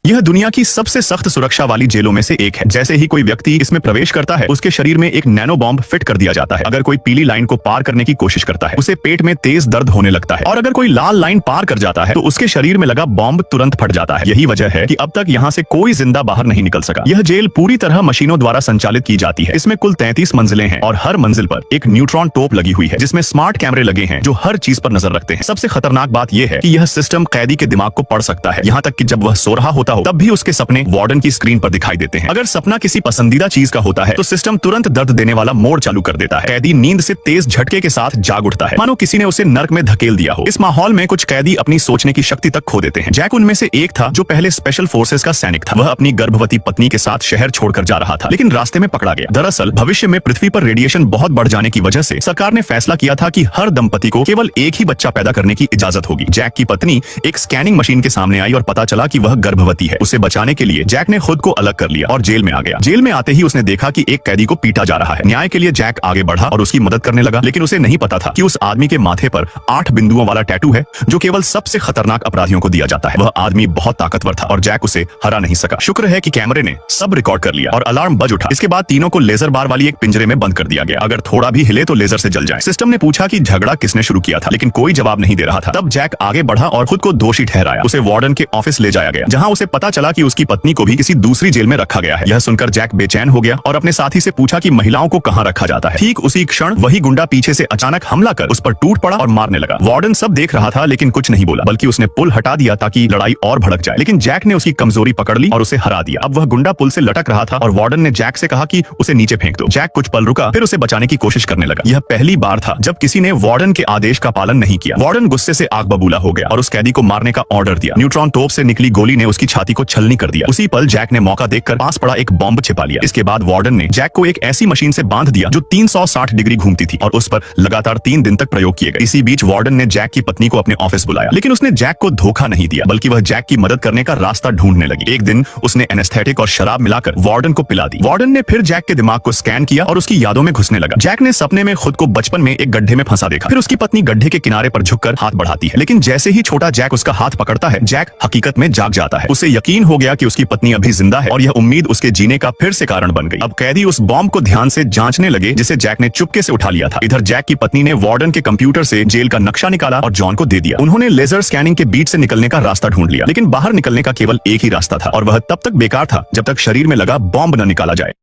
यह दुनिया की सबसे सख्त सुरक्षा वाली जेलों में से एक है। जैसे ही कोई व्यक्ति इसमें प्रवेश करता है, उसके शरीर में एक नैनो बॉम्ब फिट कर दिया जाता है। अगर कोई पीली लाइन को पार करने की कोशिश करता है, उसे पेट में तेज दर्द होने लगता है, और अगर कोई लाल लाइन पार कर जाता है तो उसके शरीर में लगा बॉम्ब तुरंत फट जाता है। यही वजह है कि अब तक यहाँ से कोई जिंदा बाहर नहीं निकल सका। यह जेल पूरी तरह मशीनों द्वारा संचालित की जाती है। इसमें कुल 33 मंजिलें हैं और हर मंजिल पर एक न्यूट्रॉन टोप लगी हुई है, जिसमें स्मार्ट कैमरे लगे हैं जो हर चीज पर नजर रखते हैं। सबसे खतरनाक बात यह है कि यह सिस्टम कैदी के दिमाग को पढ़ सकता है, यहाँ तक कि जब वह सो रहा होता हो तब भी उसके सपने वार्डन की स्क्रीन पर दिखाई देते हैं। अगर सपना किसी पसंदीदा चीज का होता है तो सिस्टम तुरंत दर्द देने वाला मोड चालू कर देता है। कैदी नींद से तेज झटके के साथ जाग उठता है, मानो किसी ने उसे नर्क में धकेल दिया हो। इस माहौल में कुछ कैदी अपनी सोचने की शक्ति तक खो देते हैं। जैक उनमें से एक था जो पहले स्पेशल फोर्सेस का सैनिक था। वह अपनी गर्भवती पत्नी के साथ शहर छोड़कर जा रहा था, लेकिन रास्ते में पकड़ा गया। दरअसल भविष्य में पृथ्वी पर रेडिएशन बहुत बढ़ जाने की वजह से सरकार ने फैसला किया था कि हर दंपति को केवल एक ही बच्चा पैदा करने की इजाजत होगी। जैक की पत्नी एक स्कैनिंग मशीन के सामने आई और पता चला कि वह गर्भवती है। उसे बचाने के लिए जैक ने खुद को अलग कर लिया और जेल में आ गया। जेल में आते ही उसने देखा कि एक कैदी को पीटा जा रहा है। न्याय के लिए जैक आगे बढ़ा और उसकी मदद करने लगा, लेकिन उसे नहीं पता था कि उस आदमी के माथे पर 8 बिंदुओं वाला टैटू है जो केवल सबसे खतरनाक अपराधियों को दिया जाता है। वह आदमी बहुत ताकतवर था और जैक उसे हरा नहीं सका। शुक्र है कि कैमरे ने सब रिकॉर्ड कर लिया और अलार्म बज उठा। इसके बाद तीनों को लेजर बार वाली एक पिंजरे में बंद कर दिया गया। अगर थोड़ा भी हिले तो लेजर से जल जाए। सिस्टम ने पूछा कि झगड़ा किसने शुरू किया था, लेकिन कोई जवाब नहीं दे रहा था। तब जैक आगे बढ़ा और खुद को दोषी ठहराया। उसे वार्डन के ऑफिस ले जाया गया, जहां उसे पता चला कि उसकी पत्नी को भी किसी दूसरी जेल में रखा गया है। यह सुनकर जैक बेचैन हो गया और अपने साथी से पूछा कि महिलाओं को कहां रखा जाता है। ठीक उसी क्षण वही गुंडा पीछे से अचानक हमला कर उस पर टूट पड़ा और मारने लगा। वार्डन सब देख रहा था, लेकिन कुछ नहीं बोला, बल्कि उसने पुल हटा दिया ताकि लड़ाई और भड़क जाए। लेकिन जैक ने उसकी कमजोरी पकड़ ली और उसे हरा दिया। अब वह गुंडा पुल से लटक रहा था और वार्डन ने जैक से कहा कि उसे नीचे फेंक दो। जैक कुछ पल रुका, फिर उसे बचाने की कोशिश करने लगा। यह पहली बार था जब किसी ने वार्डन के आदेश का पालन नहीं किया। वार्डन गुस्से से आग बबूला हो गया और उस कैदी को मारने का ऑर्डर दिया। न्यूट्रॉन तोप से निकली गोली ने उसकी छाती को छलनी कर दिया। उसी पल जैक ने मौका देखकर पास पड़ा एक बॉम्ब छिपा लिया। इसके बाद वार्डन ने जैक को एक ऐसी मशीन से बांध दिया जो 360 डिग्री घूमती थी और उस पर लगातार 3 दिन तक प्रयोग किए गए। इसी बीच वार्डन ने जैक की पत्नी को अपने ऑफिस बुलाया, लेकिन उसने जैक को धोखा नहीं दिया, बल्कि वह जैक की मदद करने का रास्ता ढूंढने लगी। एक दिन उसने एनेस्थेटिक और शराब मिलाकर वार्डन को पिला दी। वार्डन ने फिर जैक के दिमाग को स्कैन किया और उसकी यादों में घुसने लगा। जैक ने सपने में खुद को बचपन में एक गड्ढे में फंसा देखा। फिर उसकी पत्नी गड्ढे के किनारे पर झुककर हाथ बढ़ाती है, लेकिन जैसे ही छोटा जैक उसका हाथ पकड़ता है, जैक हकीकत में जाग जाता है। उसे यकीन हो गया कि उसकी पत्नी अभी जिंदा है और यह उम्मीद उसके जीने का फिर से कारण बन गई। अब कैदी उस बॉम्ब को ध्यान से जांचने लगे जिसे जैक ने चुपके से उठा लिया था। इधर जैक की पत्नी ने वार्डन के कंप्यूटर से जेल का नक्शा निकाला और जॉन को दे दिया। उन्होंने लेजर स्कैनिंग के बीच से निकलने का रास्ता ढूंढ लिया, लेकिन बाहर निकलने का केवल एक ही रास्ता था और वह तब तक बेकार था जब तक शरीर में लगा बॉम्ब न निकाला जाए।